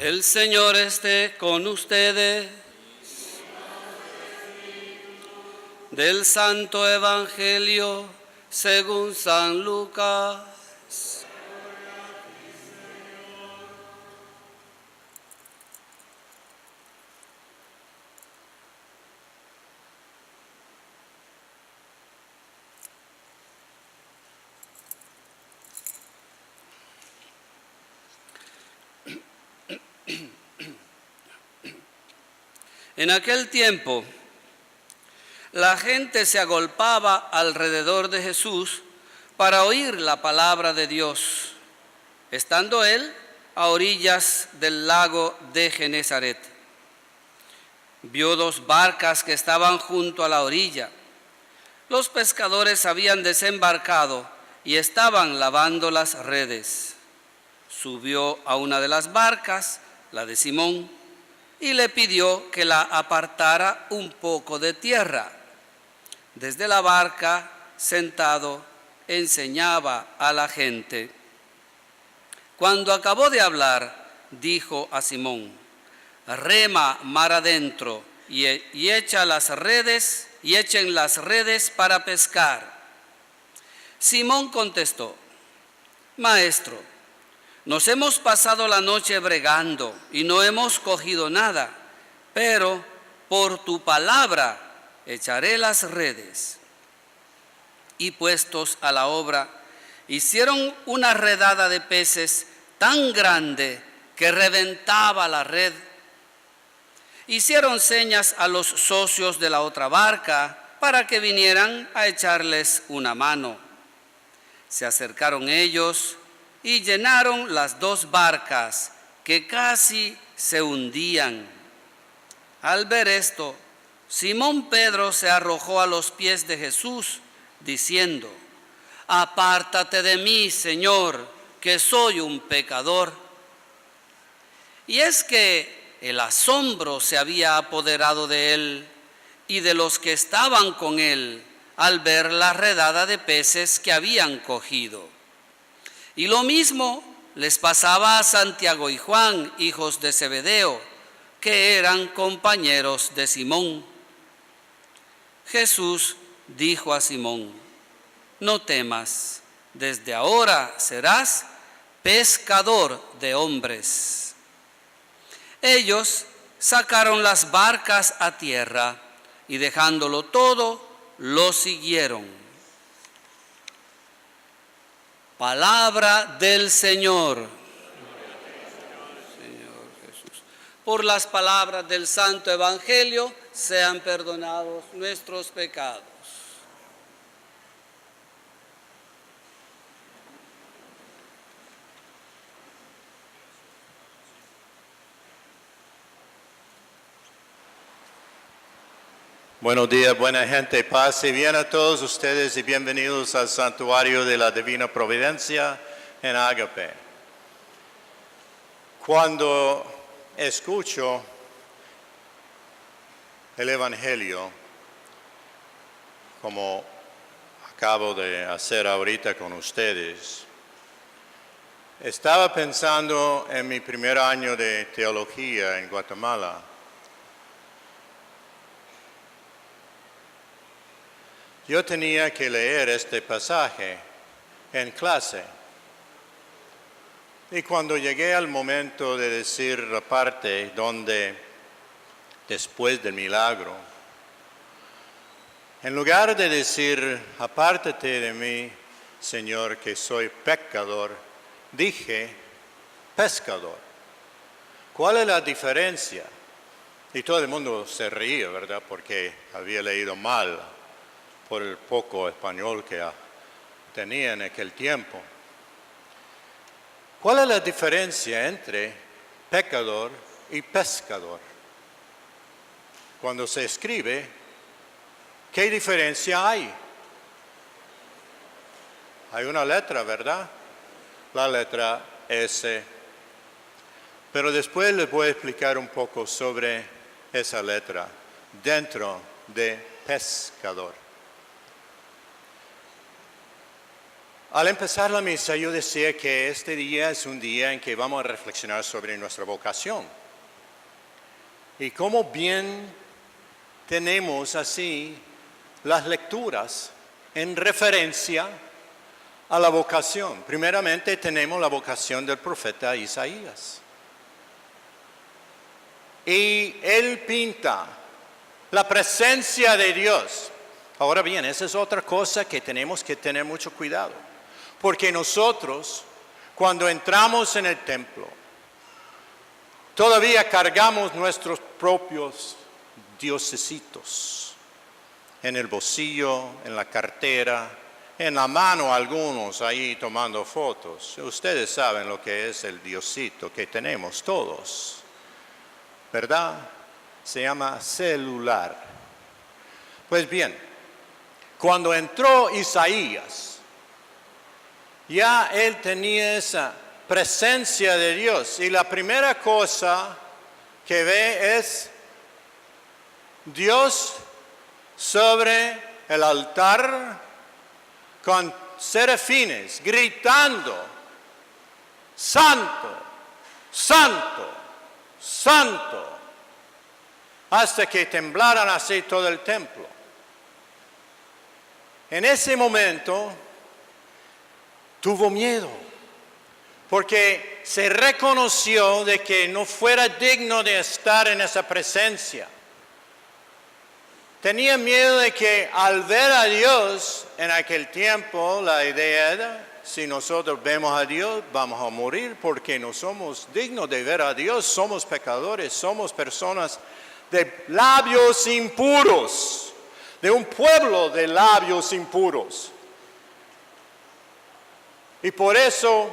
El Señor esté con ustedes. Del Santo Evangelio según San Lucas. En aquel tiempo, la gente se agolpaba alrededor de Jesús para oír la palabra de Dios, estando él a orillas del lago de Genezaret. Vio 2 barcas que estaban junto a la orilla. Los pescadores habían desembarcado y estaban lavando las redes. Subió a una de las barcas, la de Simón, y le pidió que la apartara un poco de tierra. Desde la barca, sentado, enseñaba a la gente. Cuando acabó de hablar, dijo a Simón: rema mar adentro y echen las redes para pescar. Simón contestó: Maestro, nos hemos pasado la noche bregando y no hemos cogido nada, pero por tu palabra echaré las redes. Y puestos a la obra, hicieron una redada de peces tan grande que reventaba la red. Hicieron señas a los socios de la otra barca para que vinieran a echarles una mano. Se acercaron ellos y llenaron las 2 barcas que casi se hundían. Al ver esto, Simón Pedro se arrojó a los pies de Jesús, diciendo: apártate de mí, Señor, que soy un pecador. Y es que el asombro se había apoderado de él y de los que estaban con él al ver la redada de peces que habían cogido. Y lo mismo les pasaba a Santiago y Juan, hijos de Zebedeo, que eran compañeros de Simón. Jesús dijo a Simón: no temas, desde ahora serás pescador de hombres. Ellos sacaron las barcas a tierra y dejándolo todo, lo siguieron. Palabra del Señor. Señor Jesús. Por las palabras del Santo Evangelio sean perdonados nuestros pecados. Buenos días, buena gente, paz y bien a todos ustedes y bienvenidos al Santuario de la Divina Providencia en Ágape. Cuando escucho el Evangelio, como acabo de hacer ahorita con ustedes, estaba pensando en mi primer año de teología en Guatemala. Yo tenía que leer este pasaje en clase. Y cuando llegué al momento de decir la parte donde, después del milagro, en lugar de decir, apártate de mí, Señor, que soy pecador, dije, pescador. ¿Cuál es la diferencia? Y todo el mundo se reía, ¿verdad? Porque había leído mal por el poco español que tenía en aquel tiempo. ¿Cuál es la diferencia entre pecador y pescador? Cuando se escribe, ¿qué diferencia hay? Hay una letra, ¿verdad? La letra S. Pero después les voy a explicar un poco sobre esa letra dentro de pescador. Al empezar la misa yo decía que este día es un día en que vamos a reflexionar sobre nuestra vocación. Y cómo bien tenemos así las lecturas en referencia a la vocación. Primeramente tenemos la vocación del profeta Isaías. Y él pinta la presencia de Dios. Ahora bien, esa es otra cosa que tenemos que tener mucho cuidado. Porque nosotros, cuando entramos en el templo, todavía cargamos nuestros propios diosesitos en el bolsillo, en la cartera, en la mano algunos ahí tomando fotos. Ustedes saben lo que es el diosito que tenemos todos, ¿verdad? Se llama celular. Pues bien, cuando entró Isaías, ya él tenía esa presencia de Dios. Y la primera cosa que ve es Dios sobre el altar con serafines gritando, Santo, Santo, Santo, hasta que temblaran así todo el templo. En ese momento tuvo miedo, porque se reconoció de que no fuera digno de estar en esa presencia. Tenía miedo de que al ver a Dios en aquel tiempo, la idea era, si nosotros vemos a Dios, vamos a morir porque no somos dignos de ver a Dios, somos pecadores, somos personas de labios impuros, de un pueblo de labios impuros. Y por eso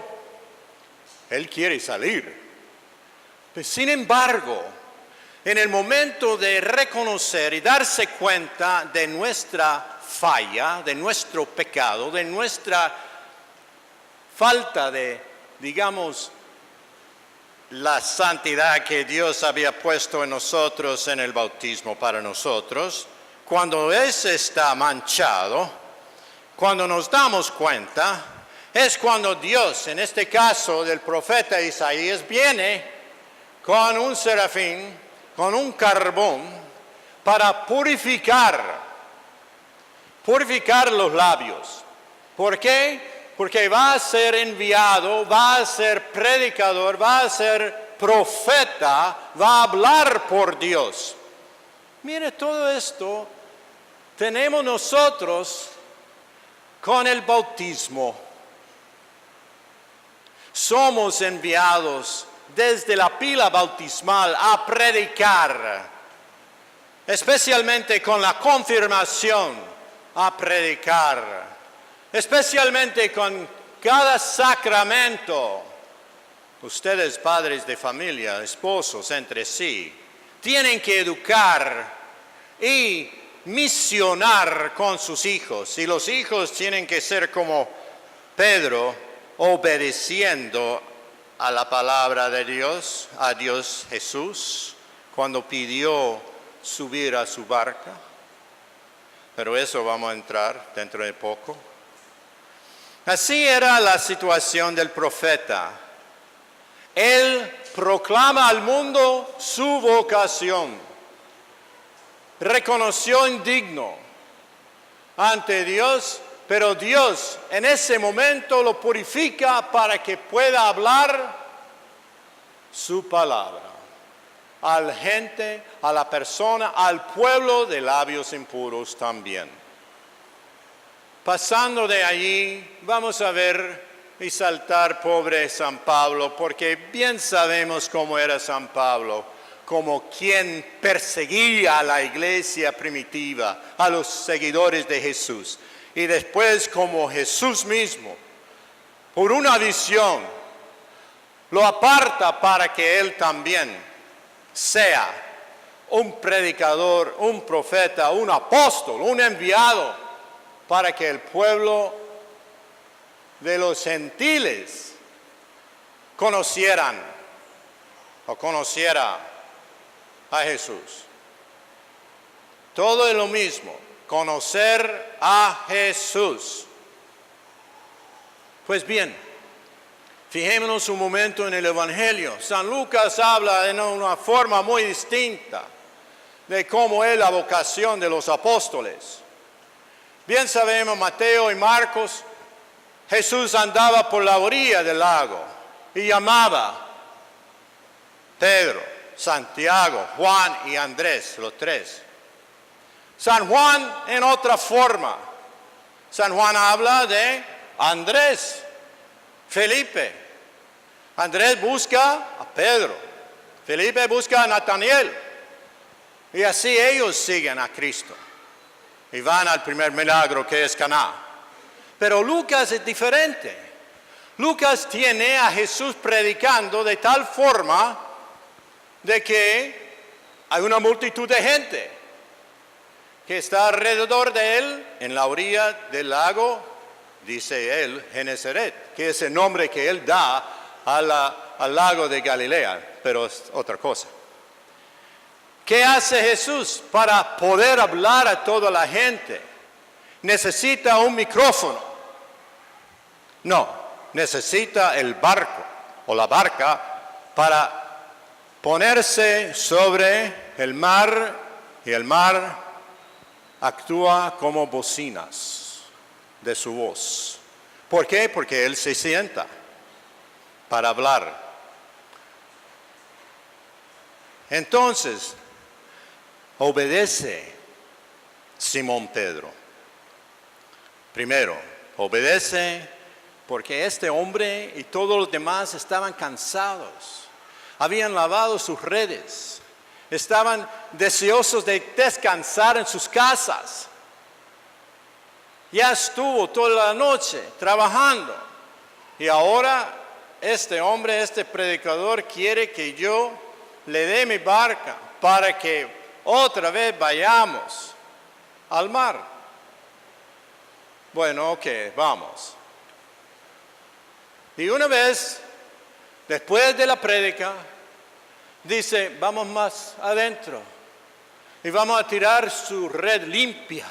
Él quiere salir. Pero sin embargo, en el momento de reconocer y darse cuenta de nuestra falla, de nuestro pecado, de nuestra falta de, digamos, la santidad que Dios había puesto en nosotros en el bautismo para nosotros, cuando ese está manchado, cuando nos damos cuenta, es cuando Dios, en este caso del profeta Isaías, viene con un serafín, con un carbón, para purificar los labios. ¿Por qué? Porque va a ser enviado, va a ser predicador, va a ser profeta, va a hablar por Dios. Mire, todo esto tenemos nosotros con el bautismo. Somos enviados desde la pila bautismal a predicar, especialmente con la confirmación, a predicar, especialmente con cada sacramento. Ustedes, padres de familia, esposos entre sí, tienen que educar y misionar con sus hijos. Y los hijos tienen que ser como Pedro, obedeciendo a la palabra de Dios, a Dios Jesús, cuando pidió subir a su barca. Pero eso vamos a entrar dentro de poco. Así era la situación del profeta. Él proclama al mundo su vocación. Reconoció indigno ante Dios, pero Dios en ese momento lo purifica para que pueda hablar su palabra a la gente, a la persona, al pueblo de labios impuros también. Pasando de allí, vamos a ver y saltar pobre San Pablo, porque bien sabemos cómo era San Pablo, como quien perseguía a la iglesia primitiva, a los seguidores de Jesús. Y después, como Jesús mismo, por una visión, lo aparta para que él también sea un predicador, un profeta, un apóstol, un enviado, para que el pueblo de los gentiles conociera a Jesús. Todo es lo mismo, conocer a Jesús. Pues bien, fijémonos un momento en el Evangelio. San Lucas habla de una forma muy distinta de cómo es la vocación de los apóstoles. Bien sabemos, Mateo y Marcos, Jesús andaba por la orilla del lago y llamaba Pedro, Santiago, Juan y Andrés, los tres. San Juan en otra forma. San Juan habla de Andrés, Felipe. Andrés busca a Pedro. Felipe busca a Nataniel. Y así ellos siguen a Cristo. Y van al primer milagro que es Caná. Pero Lucas es diferente. Lucas tiene a Jesús predicando de tal forma de que hay una multitud de gente que está alrededor de él en la orilla del lago, dice él, Genesaret, que es el nombre que él da al lago de Galilea, pero es otra cosa. ¿Qué hace Jesús para poder hablar a toda la gente? ¿Necesita un micrófono? No, necesita el barco o la barca para ponerse sobre el mar, y el mar actúa como bocinas de su voz. ¿Por qué? Porque él se sienta para hablar. Entonces, obedece Simón Pedro. Primero, obedece porque este hombre y todos los demás estaban cansados. Habían lavado sus redes. Estaban deseosos de descansar en sus casas. Ya estuvo toda la noche trabajando. Y ahora este hombre, este predicador quiere que yo le dé mi barca para que otra vez vayamos al mar. Bueno, ok, vamos. Y una vez, después de la prédica, dice, vamos más adentro y vamos a tirar su red limpia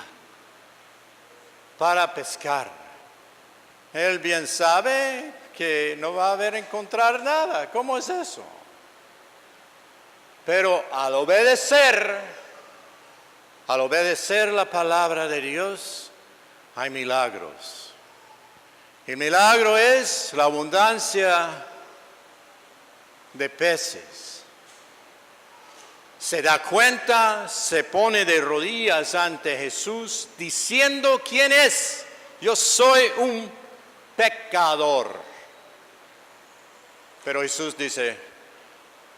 para pescar. Él bien sabe que no va a haber encontrar nada. ¿Cómo es eso? Pero al obedecer la palabra de Dios, hay milagros. El milagro es la abundancia de peces. Se da cuenta, se pone de rodillas ante Jesús diciendo quién es. Yo soy un pecador. Pero Jesús dice,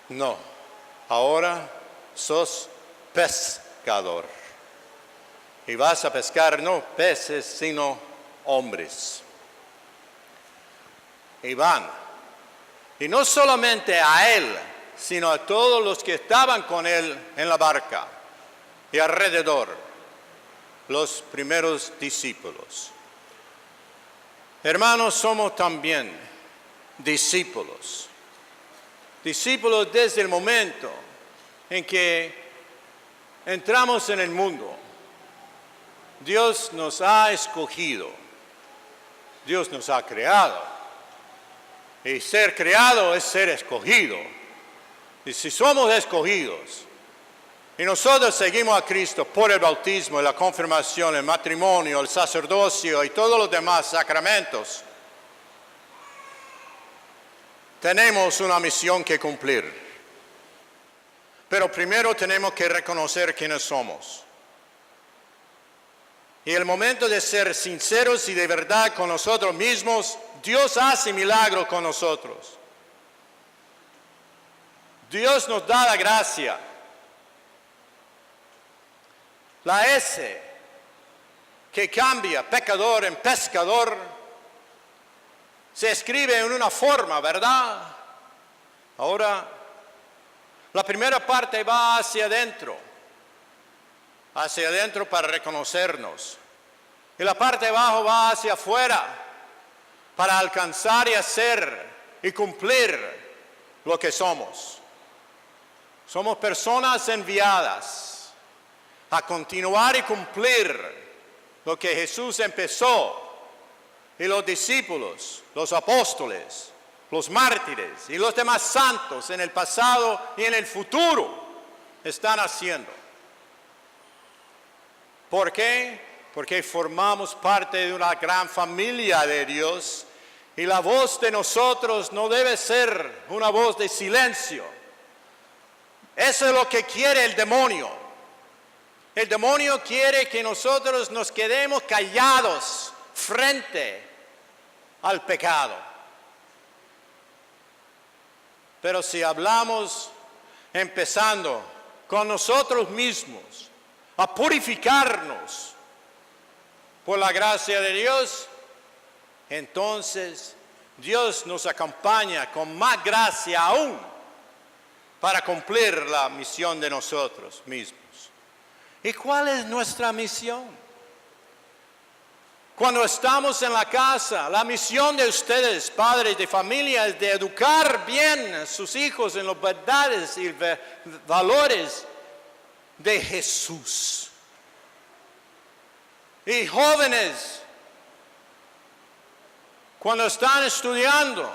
no, ahora sos pescador. Y vas a pescar no peces, sino hombres. Y van. Y no solamente a él, sino a todos los que estaban con él en la barca y alrededor, los primeros discípulos. Hermanos, somos también discípulos. Discípulos desde el momento en que entramos en el mundo. Dios nos ha escogido. Dios nos ha creado. Y ser creado es ser escogido. Y si somos escogidos y nosotros seguimos a Cristo por el bautismo, la confirmación, el matrimonio, el sacerdocio y todos los demás sacramentos, tenemos una misión que cumplir. Pero primero tenemos que reconocer quiénes somos. Y el momento de ser sinceros y de verdad con nosotros mismos, Dios hace milagros con nosotros. Dios nos da la gracia. La S que cambia pecador en pescador se escribe en una forma, ¿verdad? Ahora, la primera parte va hacia adentro para reconocernos. Y la parte de abajo va hacia afuera para alcanzar y hacer y cumplir lo que somos. Somos personas enviadas a continuar y cumplir lo que Jesús empezó y los discípulos, los apóstoles, los mártires y los demás santos en el pasado y en el futuro están haciendo. ¿Por qué? Porque formamos parte de una gran familia de Dios y la voz de nosotros no debe ser una voz de silencio. Eso es lo que quiere el demonio. El demonio quiere que nosotros nos quedemos callados frente al pecado. Pero si hablamos empezando con nosotros mismos, a purificarnos por la gracia de Dios, entonces Dios nos acompaña con más gracia aún para cumplir la misión de nosotros mismos. ¿Y cuál es nuestra misión? Cuando estamos en la casa, la misión de ustedes, padres de familia, es de educar bien a sus hijos en las verdades y valores de Jesús. Y jóvenes, cuando están estudiando,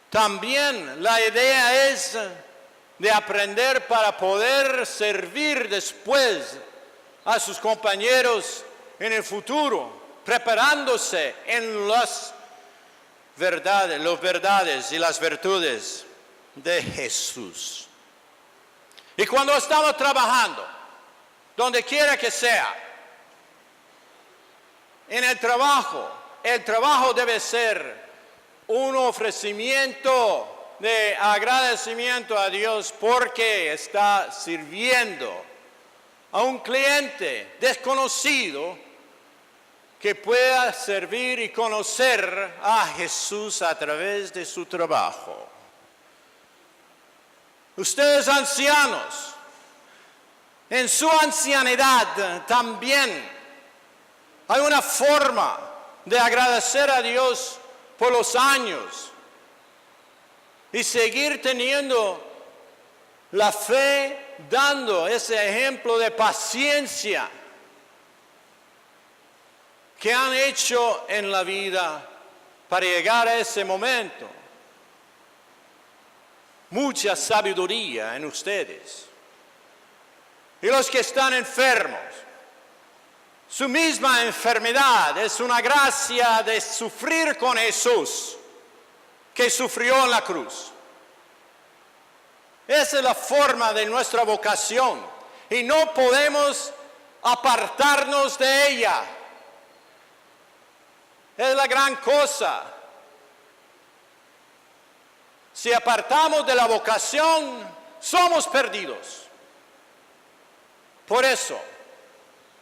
también la idea es de aprender para poder servir después a sus compañeros en el futuro, preparándose en las verdades y las virtudes de Jesús. Y cuando estamos trabajando, donde quiera que sea, en el trabajo debe ser un ofrecimiento de agradecimiento a Dios porque está sirviendo a un cliente desconocido que pueda servir y conocer a Jesús a través de su trabajo. Ustedes ancianos, en su ancianidad también hay una forma de agradecer a Dios por los años y seguir teniendo la fe, dando ese ejemplo de paciencia que han hecho en la vida para llegar a ese momento. Mucha sabiduría en ustedes. Y los que están enfermos, su misma enfermedad es una gracia de sufrir con Jesús, que sufrió en la cruz. Esa es la forma de nuestra vocación y no podemos apartarnos de ella. Es la gran cosa. Si apartamos de la vocación, somos perdidos. Por eso,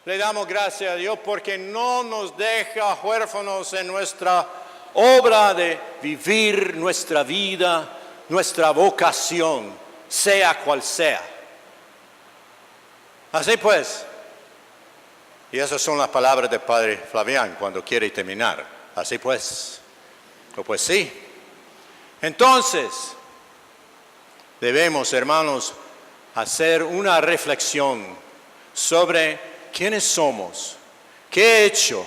le damos gracias a Dios porque no nos deja huérfanos en nuestra obra de vivir nuestra vida, nuestra vocación, sea cual sea. Así pues, y esas son las palabras del Padre Flavián cuando quiere terminar. Así pues, o pues sí. Entonces, debemos, hermanos, hacer una reflexión sobre quiénes somos, qué he hecho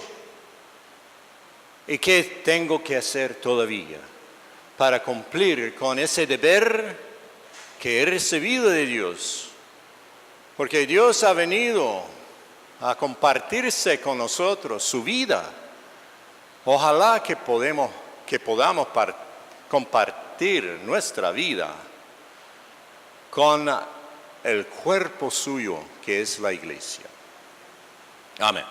y qué tengo que hacer todavía para cumplir con ese deber que he recibido de Dios. Porque Dios ha venido a compartirse con nosotros su vida. Ojalá que podamos compartir nuestra vida con el cuerpo suyo que es la iglesia. Amén.